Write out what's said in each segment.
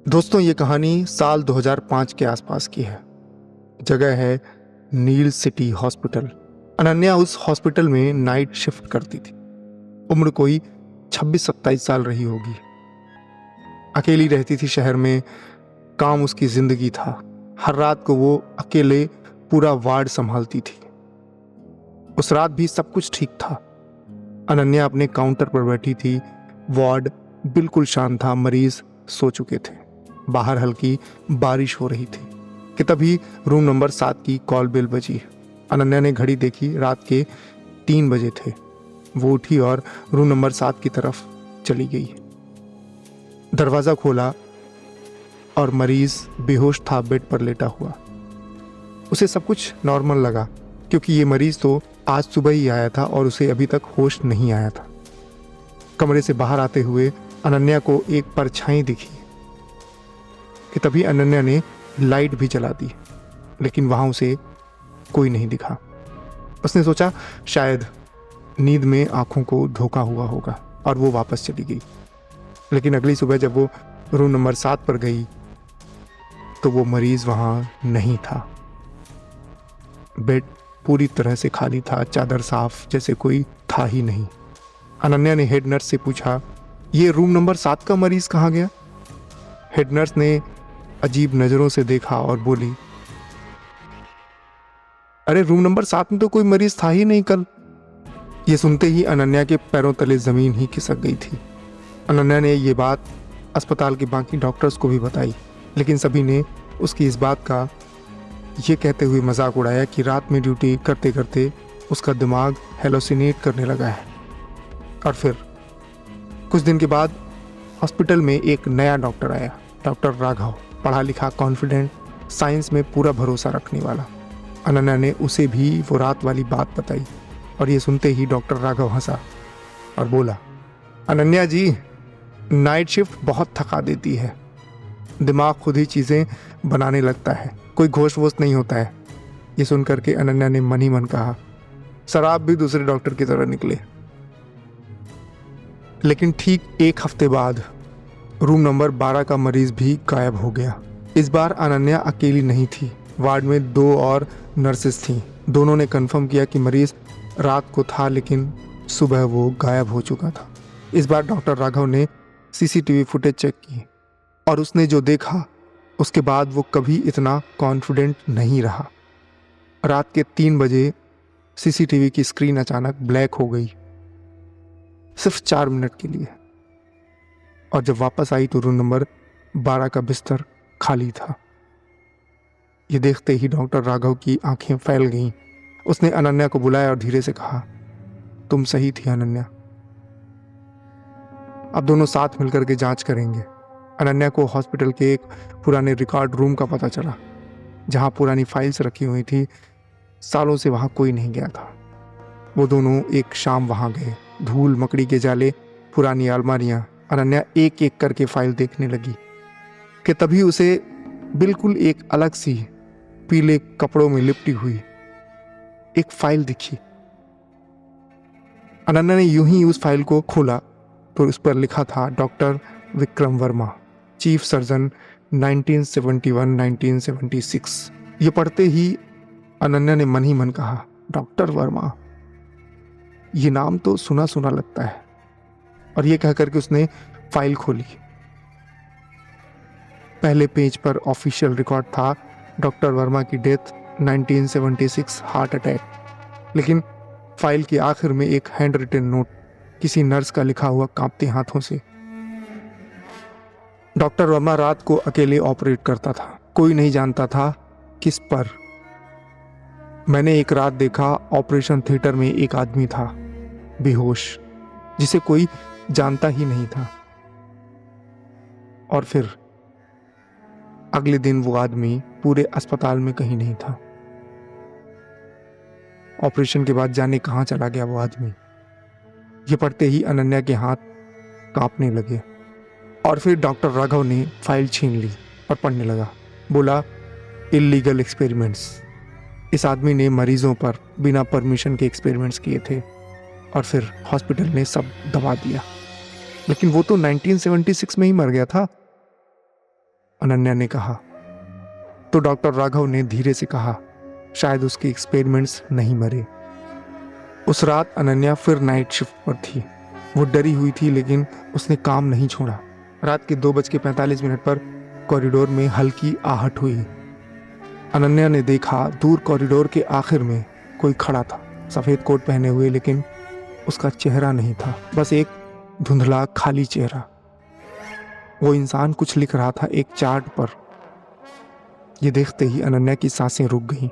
दोस्तों, ये कहानी साल 2005 के आसपास की है। जगह है नील सिटी हॉस्पिटल। अनन्या उस हॉस्पिटल में नाइट शिफ्ट करती थी। उम्र कोई 26-27 साल रही होगी। अकेली रहती थी शहर में। काम उसकी जिंदगी था। हर रात को वो अकेले पूरा वार्ड संभालती थी। उस रात भी सब कुछ ठीक था। अनन्या अपने काउंटर पर बैठी थी। वार्ड बिल्कुल शांत था। मरीज सो चुके थे। बाहर हल्की बारिश हो रही थी कि तभी रूम नंबर 7 की कॉल बेल बजी। अनन्या ने घड़ी देखी। रात के 3 बजे थे। वो उठी और रूम नंबर 7 की तरफ चली गई। दरवाजा खोला और मरीज बेहोश था, बेड पर लेटा हुआ। उसे सब कुछ नॉर्मल लगा क्योंकि ये मरीज तो आज सुबह ही आया था और उसे अभी तक होश नहीं आया था। कमरे से बाहर आते हुए अनन्या को एक परछाई दिखी कि तभी अनन्या ने लाइट भी जला दी, लेकिन वहां उसे कोई नहीं दिखा। उसने सोचा शायद नींद में आंखों को धोखा हुआ होगा और वो वापस चली गई। लेकिन अगली सुबह जब वो रूम नंबर 7 पर गई तो वो मरीज वहां नहीं था। बेड पूरी तरह से खाली था, चादर साफ, जैसे कोई था ही नहीं। अनन्या ने हेड नर्स से पूछा, ये रूम नंबर 7 का मरीज कहाँ गया? हेड नर्स ने अजीब नजरों से देखा और बोली, अरे रूम नंबर 7 में तो कोई मरीज था ही नहीं कल। ये सुनते ही अनन्या के पैरों तले जमीन ही खिसक गई थी। अनन्या ने ये बात अस्पताल के बाकी डॉक्टर्स को भी बताई, लेकिन सभी ने उसकी इस बात का ये कहते हुए मजाक उड़ाया कि रात में ड्यूटी करते करते उसका दिमाग हेलोसिनेट करने लगा है। और फिर कुछ दिन के बाद हॉस्पिटल में एक नया डॉक्टर आया, डॉक्टर राघव। पढ़ा लिखा, कॉन्फिडेंट, साइंस में पूरा भरोसा रखने वाला। अनन्या ने उसे भी वो रात वाली बात बताई और ये सुनते ही डॉक्टर राघव हंसा और बोला, अनन्या जी, नाइट शिफ्ट बहुत थका देती है। दिमाग खुद ही चीज़ें बनाने लगता है, कोई घोष वोश नहीं होता है। ये सुनकर के अनन्या ने मन ही मन कहा, सर आप भी दूसरे डॉक्टर की तरह निकले। लेकिन ठीक एक हफ्ते बाद रूम नंबर 12 का मरीज भी गायब हो गया। इस बार अनन्या अकेली नहीं थी। वार्ड में 2 और नर्सेस थीं। दोनों ने कंफर्म किया कि मरीज रात को था, लेकिन सुबह वो गायब हो चुका था। इस बार डॉक्टर राघव ने सीसीटीवी फुटेज चेक की और उसने जो देखा उसके बाद वो कभी इतना कॉन्फिडेंट नहीं रहा। रात के 3 बजे सीसीटीवी की स्क्रीन अचानक ब्लैक हो गई, सिर्फ 4 मिनट के लिए। और जब वापस आई तो रूम नंबर 12 का बिस्तर खाली था। ये देखते ही डॉक्टर राघव की आंखें फैल गईं। उसने अनन्या को बुलाया और धीरे से कहा, तुम सही थी अनन्या। अब दोनों साथ मिलकर के जांच करेंगे। अनन्या को हॉस्पिटल के एक पुराने रिकॉर्ड रूम का पता चला, जहां पुरानी फाइल्स रखी हुई थी। सालों से वहां कोई नहीं गया था। वो दोनों एक शाम वहां गए। धूल, मकड़ी के जाले, पुरानी अलमारियां। अनन्या एक एक करके फाइल देखने लगी कि तभी उसे बिल्कुल एक अलग सी पीले कपड़ों में लिपटी हुई एक फाइल दिखी। अनन्या ने यूं ही उस फाइल को खोला तो उस पर लिखा था, doctor Vikram Verma, chief surgeon 1971-1976। ये पढ़ते ही अनन्या ने मन ही मन कहा, डॉक्टर वर्मा, ये नाम तो सुना सुना लगता है। और ये कह करके उसने फाइल खोली। पहले पेज पर ऑफिशियल रिकॉर्ड था, डॉक्टर वर्मा की डेथ 1976, हार्ट अटैक। लेकिन फाइल के आखिर में एक हैंड रिटन नोट, किसी नर्स का लिखा हुआ कांपते हाथों से। डॉक्टर वर्मा रात को अकेले ऑपरेट करता था। कोई नहीं जानता था किस पर। मैंने एक रात देखा, ऑपरेशन थिएटर में एक आदमी था, बेहोश, जिसे कोई जानता ही नहीं था। और फिर अगले दिन वो आदमी पूरे अस्पताल में कहीं नहीं था। ऑपरेशन के बाद जाने कहां चला गया वो आदमी। ये पढ़ते ही अनन्या के हाथ कांपने लगे। और फिर डॉक्टर राघव ने फाइल छीन ली और पढ़ने लगा। बोला, इल्लीगल एक्सपेरिमेंट्स। इस आदमी ने मरीजों पर बिना परमिशन के एक्सपेरिमेंट्स किए थे और फिर हॉस्पिटल ने सब दबा दिया। लेकिन वो तो 1976 में ही मर गया था। अनन्या ने कहा। तो डॉक्टर राघव ने धीरे से कहा, शायद उसके एक्सपेरिमेंट्स नहीं मरे। उस रात अनन्या फिर नाइट शिफ्ट पर थी। वो डरी हुई थी लेकिन उसने काम नहीं छोड़ा। रात के 2:45 पर कॉरिडोर में हल्की आहट हुई। अनन्या ने देखा दूर कॉरिडोर के आखिर में कोई खड़ा था, सफेद कोट पहने हुए, लेकिन उसका चेहरा नहीं था, बस एक धुंधला खाली चेहरा। वो इंसान कुछ लिख रहा था एक चार्ट पर। ये देखते ही अनन्या की सांसें रुक गईं।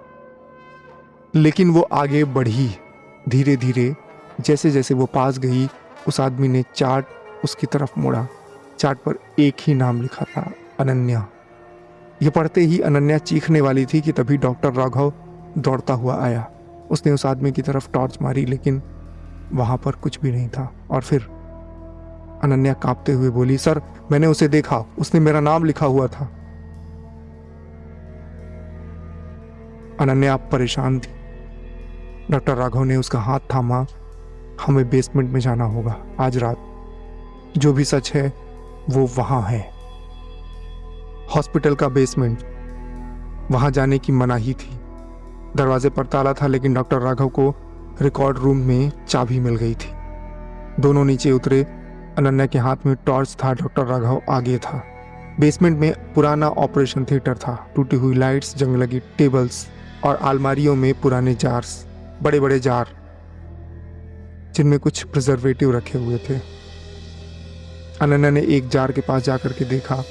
लेकिन वो आगे बढ़ी धीरे धीरे। जैसे जैसे वो पास गई, उस आदमी ने चार्ट उसकी तरफ मोड़ा। चार्ट पर एक ही नाम लिखा था, अनन्या। ये पढ़ते ही अनन्या चीखने वाली थी कि तभी डॉक्टर राघव दौड़ता हुआ आया। उसने उस आदमी की तरफ टॉर्च मारी लेकिन वहां पर कुछ भी नहीं था। और फिर अनन्या कांपते हुए बोली, सर मैंने उसे देखा, उसने मेरा नाम लिखा हुआ था। अनन्या परेशान थी। डॉक्टर राघव ने उसका हाथ थामा। हमें बेसमेंट में जाना होगा आज रात। जो भी सच है वो वहां है। हॉस्पिटल का बेसमेंट, वहां जाने की मनाही थी। दरवाजे पर ताला था लेकिन डॉक्टर राघव को रिकॉर्ड रूम में चाबी मिल गई थी। दोनों नीचे उतरे। अनन्या के हाथ में टॉर्च था, डॉक्टर राघव आगे था। बेसमेंट में पुराना ऑपरेशन थिएटर था। टूटी हुई लाइट्स, जंग लगी टेबल्स और अलमारियों में पुराने जार्स, बड़े बड़े जार जिनमें कुछ प्रिजर्वेटिव रखे हुए थे। अनन्या ने एक जार के पास जाकर के देखा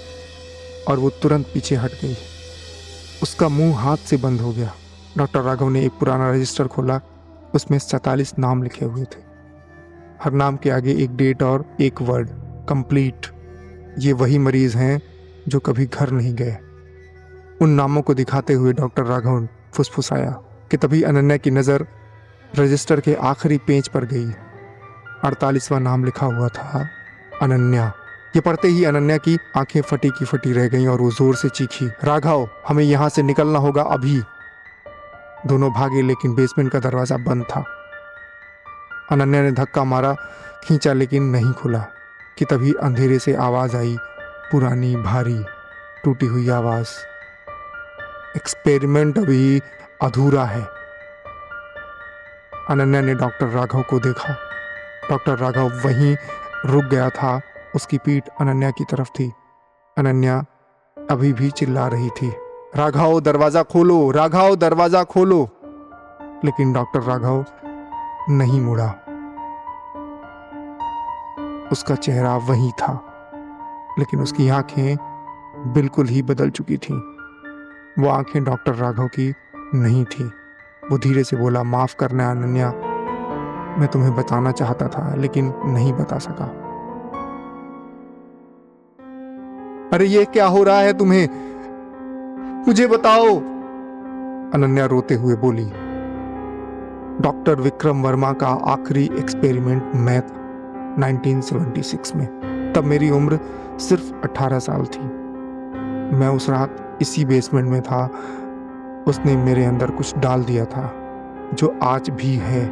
और वो तुरंत पीछे हट गई। उसका मुंह हाथ से बंद हो गया। डॉक्टर राघव ने एक पुराना रजिस्टर खोला। उसमें 47 नाम लिखे हुए थे। हर नाम के आगे एक डेट और एक वर्ड, कंप्लीट। ये वही मरीज हैं जो कभी घर नहीं गए। उन नामों को दिखाते हुए डॉक्टर राघव फुसफुसाया कि तभी अनन्या की नज़र रजिस्टर के आखिरी पेज पर गई। 48वां नाम लिखा हुआ था, अनन्या। ये पढ़ते ही अनन्या की आंखें फटी की फटी रह गईं और वो जोर से चीखी, राघव हमें यहाँ से निकलना होगा अभी। दोनों भागे लेकिन बेसमेंट का दरवाजा बंद था। अनन्या ने धक्का मारा, खींचा लेकिन नहीं खुला कि तभी अंधेरे से आवाज आई, पुरानी भारी टूटी हुई आवाज, एक्सपेरिमेंट अभी अधूरा है। अनन्या ने डॉक्टर राघव को देखा। डॉक्टर राघव वहीं रुक गया था। उसकी पीठ अनन्या की तरफ थी। अनन्या अभी भी चिल्ला रही थी, राघव दरवाजा खोलो, राघव दरवाजा खोलो। लेकिन डॉक्टर राघव नहीं मुड़ा। उसका चेहरा वही था लेकिन उसकी आंखें बिल्कुल ही बदल चुकी थीं। वो आंखें डॉक्टर राघव की नहीं थी। वो धीरे से बोला, माफ करना अनन्या, मैं तुम्हें बताना चाहता था लेकिन नहीं बता सका। अरे ये क्या हो रहा है तुम्हें, मुझे बताओ, अनन्या रोते हुए बोली। डॉक्टर विक्रम वर्मा का आखिरी एक्सपेरिमेंट मैं था 1976 में। तब मेरी उम्र सिर्फ 18 साल थी। मैं उस रात इसी बेसमेंट में था। उसने मेरे अंदर कुछ डाल दिया था जो आज भी है,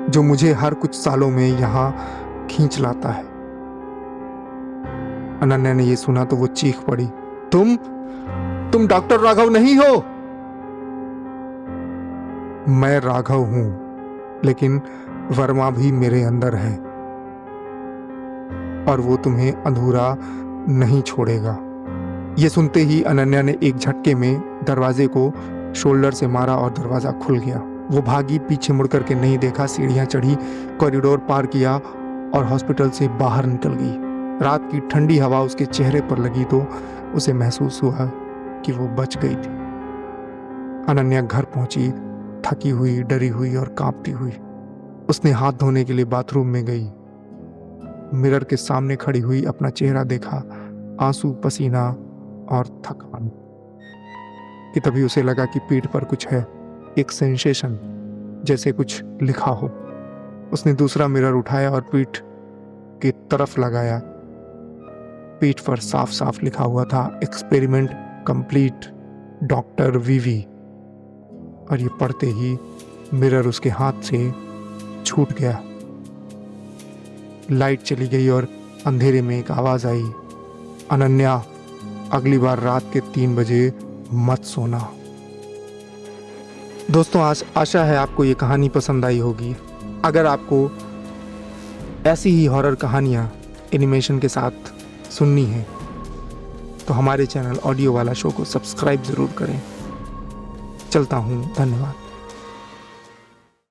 जो मुझे हर कुछ सालों में यहां खींच लाता है। अनन्या ने यह सुना तो वो चीख पड़ी, तुम डॉक्टर राघव नहीं हो। मैं राघव हूं लेकिन वर्मा भी मेरे अंदर है और वो तुम्हें अधूरा नहीं छोड़ेगा। ये सुनते ही अनन्या ने एक झटके में दरवाजे को शोल्डर से मारा और दरवाजा खुल गया। वो भागी, पीछे मुड़ करके नहीं देखा, सीढ़ियां चढ़ी, कॉरिडोर पार किया और हॉस्पिटल से बाहर निकल गई। रात की ठंडी हवा उसके चेहरे पर लगी तो उसे महसूस हुआ कि वो बच गई थी। अनन्या घर पहुंची, थकी हुई, डरी हुई और कांपती हुई। उसने हाथ धोने के लिए बाथरूम में गई। मिरर के सामने खड़ी हुई अपना चेहरा देखा, आंसू, पसीना और थकान। कि तभी उसे लगा कि पीठ पर कुछ है, एक सेंसेशन, जैसे कुछ लिखा हो। उसने दूसरा मिरर उठाया और पीठ की तरफ लगाया। पीठ पर साफ साफ लिखा हुआ था, एक्सपेरिमेंट कंप्लीट, डॉक्टर वीवी। और ये पढ़ते ही मिरर उसके हाथ से छूट गया। लाइट चली गई और अंधेरे में एक आवाज आई, अनन्या अगली बार रात के 3 बजे मत सोना। दोस्तों, आशा है आपको ये कहानी पसंद आई होगी। अगर आपको ऐसी ही हॉरर कहानियाँ एनिमेशन के साथ सुननी है तो हमारे चैनल ऑडियो वाला शो को सब्सक्राइब ज़रूर करें। चलता हूँ, धन्यवाद।